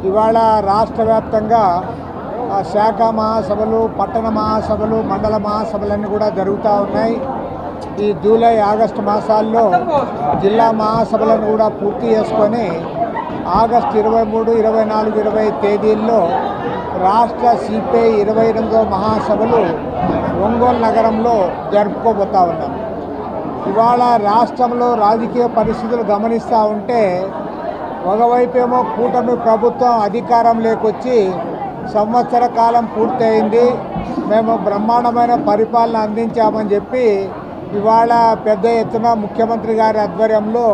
ఇవాళ రాష్ట్ర వ్యాప్తంగా శాఖ మహాసభలు, పట్టణ మహాసభలు, మండల మహాసభలన్నీ కూడా జరుగుతూ ఉన్నాయి. ఈ జూలై, ఆగస్టు మాసాల్లో జిల్లా మహాసభలను కూడా పూర్తి చేసుకొని ఆగస్టు 23, 24, 25 తేదీల్లో రాష్ట్ర సిపిఐ 28వ మహాసభలు ఒంగోలు నగరంలో జరుపుకోబోతూ ఉన్నాం. ఇవాళ రాష్ట్రంలో రాజకీయ పరిస్థితులు గమనిస్తూ ఉంటే ఒకవైపేమో కూటమి ప్రభుత్వం అధికారంలోకి వచ్చి సంవత్సర కాలం పూర్తయింది, మేము బ్రహ్మాండమైన పరిపాలన అందించామని చెప్పి ఇవాళ పెద్ద ఎత్తున ముఖ్యమంత్రి గారి ఆధ్వర్యంలో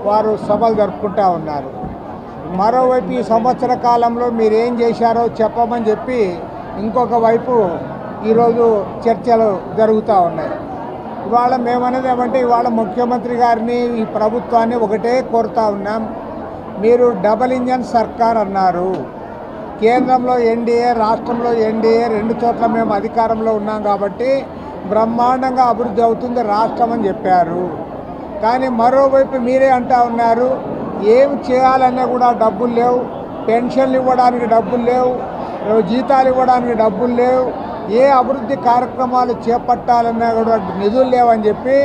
వారు సభలు జరుపుకుంటూ ఉన్నారు. మరోవైపు ఈ సంవత్సర కాలంలో మీరేం చేశారో చెప్పమని చెప్పి ఇంకొక వైపు ఈరోజు చర్చలు జరుగుతూ ఉన్నాయి. ఇవాళ మేమనేది ఏమంటే ఇవాళ ముఖ్యమంత్రి గారిని, ఈ ప్రభుత్వాన్ని ఒకటే కోరుతూ ఉన్నాం. మీరు డబుల్ ఇంజన్ సర్కార్ అన్నారు. కేంద్రంలో ఎన్డీఏ, రాష్ట్రంలో ఎన్డీఏ, 2 చోట్ల మేము అధికారంలో ఉన్నాం కాబట్టి బ్రహ్మాండంగా అభివృద్ధి అవుతుంది రాష్ట్రం అని చెప్పారు. కానీ మరోవైపు మీరే అంటూ ఉన్నారు ఏం చేయాలన్నా కూడా డబ్బులు లేవు, పెన్షన్లు ఇవ్వడానికి డబ్బులు లేవు, జీతాలు ఇవ్వడానికి డబ్బులు లేవు, ఏ అభివృద్ధి కార్యక్రమాలు చేపట్టాలన్నా కూడా నిధులు లేవని చెప్పి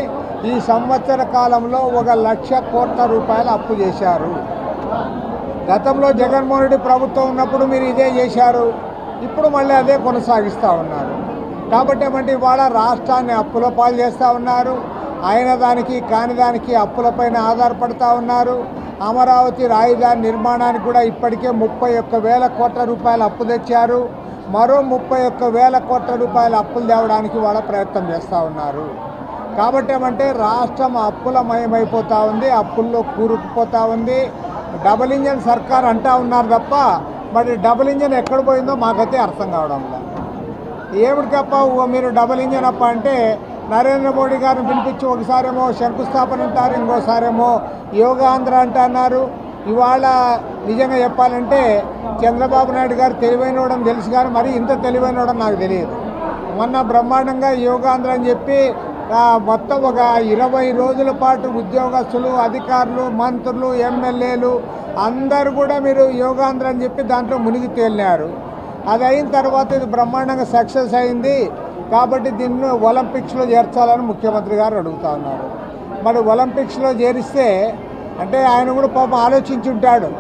ఈ సంవత్సర కాలంలో 1,00,000 కోట్ల రూపాయలు అప్పు చేశారు. గతంలో జగన్మోహన్ రెడ్డి ప్రభుత్వం ఉన్నప్పుడు మీరు ఇదే చేశారు, ఇప్పుడు మళ్ళీ అదే కొనసాగిస్తూ ఉన్నారు. కాబట్టి ఏమంటే ఇవాళ రాష్ట్రాన్ని అప్పుల పాలు చేస్తూ ఉన్నారు. అయిన దానికి కాని దానికి అప్పులపైన ఆధారపడుతూ ఉన్నారు. అమరావతి రాజధాని నిర్మాణానికి కూడా ఇప్పటికే 31,000 కోట్ల రూపాయలు అప్పు తెచ్చారు. మరో 31,000 కోట్ల రూపాయల అప్పులు తేవడానికి వాళ్ళ ప్రయత్నం చేస్తూ ఉన్నారు. కాబట్టి ఏమంటే రాష్ట్రం అప్పులమయమైపోతూ ఉంది, అప్పుల్లో కూరుకుపోతూ ఉంది. డబుల్ ఇంజన్ సర్కార్ అంటూ ఉన్నారు తప్ప మరి డబుల్ ఇంజన్ ఎక్కడ పోయిందో మాకైతే అర్థం కావడం లేదు. ఏమిటికప్ప మీరు డబుల్ ఇంజన్ అప్ప అంటే నరేంద్ర మోడీ గారిని పిలిపించి ఒకసారేమో శంకుస్థాపన అంటారు, ఇంకోసారేమో యోగాంధ్ర అంటున్నారు. ఇవాళ నిజంగా చెప్పాలంటే చంద్రబాబు నాయుడు గారు తెలివైనవడం తెలుసు, కానీ మరి ఇంత తెలివైనవడం నాకు తెలియదు. మొన్న బ్రహ్మాండంగా యోగాంధ్ర అని చెప్పి మొత్తం ఒక 20 రోజుల పాటు ఉద్యోగస్తులు, అధికారులు, మంత్రులు, ఎమ్మెల్యేలు అందరూ కూడా మీరు యోగాంధ్ర అని చెప్పి దాంట్లో మునిగి తేలినారు. అది అయిన తర్వాత ఇది బ్రహ్మాండంగా సక్సెస్ అయింది కాబట్టి దీన్ని ఒలింపిక్స్లో చేర్చాలని ముఖ్యమంత్రి గారు అడుగుతూ ఉన్నారు. మరి ఒలింపిక్స్లో చేరిస్తే అంటే ఆయన కూడా పాపం ఆలోచించుంటాడు.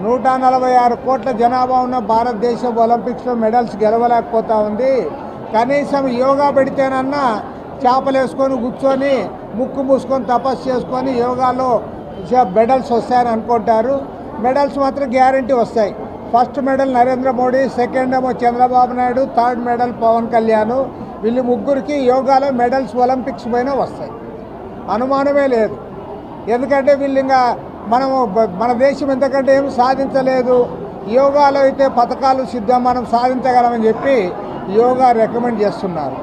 146 కోట్ల జనాభా ఉన్న భారతదేశం ఒలింపిక్స్లో మెడల్స్ గెలవలేకపోతూ ఉంది. కనీసం యోగా పెడితేనన్నా చేపలు వేసుకొని కూర్చొని ముక్కు మూసుకొని తపస్సు చేసుకొని యోగాలో మెడల్స్ వస్తాయని అనుకుంటారు. మెడల్స్ మాత్రం గ్యారంటీ వస్తాయి. First medal Narendra Modi, second ఏమో చంద్రబాబు నాయుడు, థర్డ్ మెడల్ పవన్ కళ్యాణ్. వీళ్ళు ముగ్గురికి యోగాలో మెడల్స్ ఒలింపిక్స్ పైన వస్తాయి, అనుమానమే లేదు. ఎందుకంటే వీళ్ళు ఇంకా మన దేశం ఎంతకంటే ఏమి సాధించలేదు, యోగాలో అయితే పథకాలు సిద్ధం, మనం సాధించగలమని చెప్పి యోగా రికమెండ్ చేస్తున్నారు.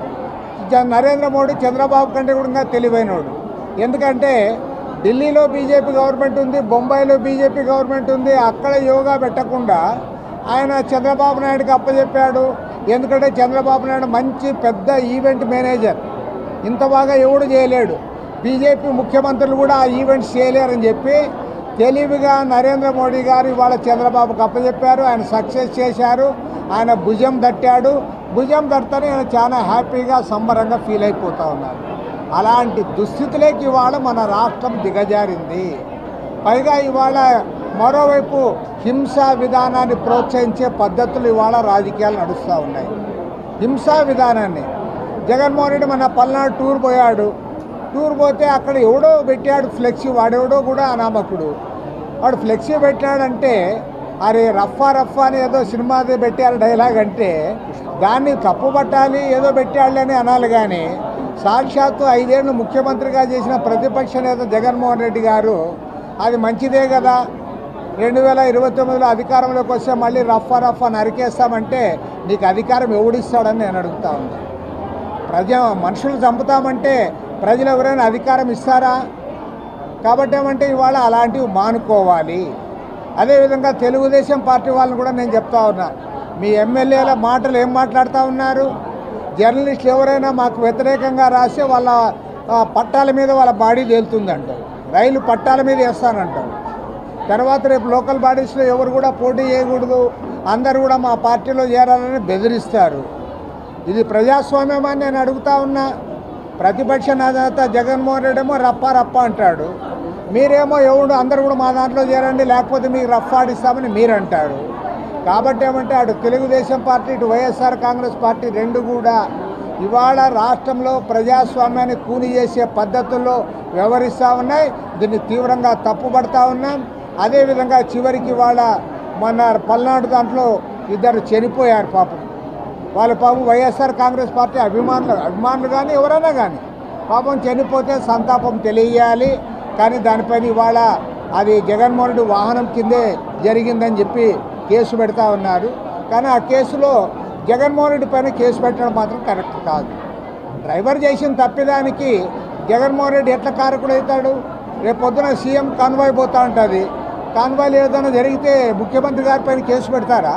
నరేంద్ర మోడీ చంద్రబాబు కంటే కూడా తెలివైనోడు. ఎందుకంటే ఢిల్లీలో బీజేపీ గవర్నమెంట్ ఉంది, బొంబాయిలో బీజేపీ గవర్నమెంట్ ఉంది. అక్కడ యోగా పెట్టకుండా ఆయన చంద్రబాబు నాయుడుకి అప్పచెప్పాడు. ఎందుకంటే చంద్రబాబు నాయుడు మంచి పెద్ద ఈవెంట్ మేనేజర్, ఇంత బాగా ఎవడు చేయలేడు. బీజేపీ ముఖ్యమంత్రులు కూడా ఆ ఈవెంట్స్ చేయలేరని చెప్పి తెలివిగా నరేంద్ర మోడీ గారు ఇవాళ చంద్రబాబుకి అప్పచెప్పారు. ఆయన సక్సెస్ చేశారు, ఆయన భుజం తట్టాడు. భుజం తట్టని ఆయన చాలా హ్యాపీగా సంబరంగా ఫీల్ అయిపోతూ ఉన్నారు. అలాంటి దుస్థితిలోకి ఇవాళ మన రాష్ట్రం దిగజారింది. పైగా ఇవాళ మరోవైపు హింసా విధానాన్ని ప్రోత్సహించే పద్ధతులు ఇవాళ రాజకీయాలు నడుస్తూ ఉన్నాయి. హింసా విధానాన్ని జగన్మోహన్ రెడ్డి మన పల్నాడు టూర్ పోయాడు. టూర్ పోతే అక్కడ ఎవడో పెట్టాడు ఫ్లెక్సీ, వాడెవడో కూడా అనామకుడు. వాడు ఫ్లెక్సీ పెట్టాడంటే అరే రఫా రఫా అని ఏదో సినిమాది పెట్టారు డైలాగ్ అంటే దాన్ని తప్పు పట్టాలి, ఏదో పెట్టాడు అని అనాలి. కానీ సాక్షాత్తు 5 ఏళ్ళు ముఖ్యమంత్రిగా చేసిన ప్రతిపక్ష నేత జగన్మోహన్ రెడ్డి గారు అది మంచిదే కదా, 2029లో అధికారంలోకి వస్తే మళ్ళీ రఫా నరికేస్తామంటే నీకు అధికారం ఎవడిస్తాడని నేను అడుగుతా ఉన్నాను. మనుషులు చంపుతామంటే ప్రజలు ఎవరైనా అధికారం ఇస్తారా? కాబట్టి ఏమంటే ఇవాళ అలాంటివి మానుకోవాలి. అదేవిధంగా తెలుగుదేశం పార్టీ వాళ్ళని కూడా నేను చెప్తా ఉన్నా, మీ ఎమ్మెల్యేల మాటలు ఏం మాట్లాడుతూ ఉన్నారు? జర్నలిస్టులు ఎవరైనా మాకు వ్యతిరేకంగా రాస్తే వాళ్ళ పట్టాల మీద వాళ్ళ బాడీ తేలుతుందంటారు, రైలు పట్టాల మీద వేస్తానంటారు. తర్వాత రేపు లోకల్ బాడీస్లో ఎవరు కూడా పోటీ చేయకూడదు, అందరు కూడా మా పార్టీలో చేరాలని బెదిరిస్తారు. ఇది ప్రజాస్వామ్యమని నేను అడుగుతా ఉన్నా. ప్రతిపక్ష నేత జగన్మోహన్ రెడ్డి ఏమో రప్ప రప్ప అంటాడు, మీరేమో ఎవడు అందరు కూడా మా దాంట్లో చేరండి లేకపోతే మీకు రఫ్ ఆడిస్తామని మీరు అంటారు. కాబట్టి ఏమంటే అటు తెలుగుదేశం పార్టీ ఇటు వైఎస్ఆర్ కాంగ్రెస్ పార్టీ రెండు కూడా ఇవాళ రాష్ట్రంలో ప్రజాస్వామ్యాన్ని కూని చేసే పద్ధతుల్లో వ్యవహరిస్తూ ఉన్నాయి. దీన్ని తీవ్రంగా తప్పుపడతా ఉన్నాం. అదేవిధంగా చివరికి ఇవాళ మొన్న పల్నాడు దాంట్లో ఇద్దరు చనిపోయారు పాపం. వాళ్ళ పాపం వైఎస్ఆర్ కాంగ్రెస్ పార్టీ అభిమానులు కానీ ఎవరైనా కానీ పాపం చనిపోతే సంతాపం తెలియాలి. కానీ దానిపైన ఇవాళ అది జగన్మోహన్ రెడ్డి వాహనం కిందే జరిగిందని చెప్పి కేసు పెడతా ఉన్నారు. కానీ ఆ కేసులో జగన్మోహన్ రెడ్డి పైన కేసు పెట్టడం మాత్రం కరెక్ట్ కాదు. డ్రైవర్ చేసిన తప్పిదానికి జగన్మోహన్ రెడ్డి ఎట్లా కారకుడవుతాడు? రేపు పొద్దున సీఎం కాన్వాయ్ పోతూ ఉంటుంది, కాన్వాయ్లు ఏదైనా జరిగితే ముఖ్యమంత్రి గారి పైన కేసు పెడతారా?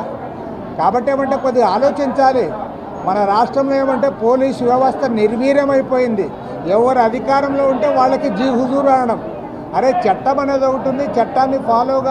కాబట్టి ఏమంటే కొద్దిగా ఆలోచించాలి. మన రాష్ట్రంలో ఏమంటే పోలీసు వ్యవస్థ నిర్వీర్యమైపోయింది. ఎవరు అధికారంలో ఉంటే వాళ్ళకి జీ హుజూరు అనడం. అరే చట్టం అనేది ఒకటి ఉంది, చట్టాన్ని ఫాలోగా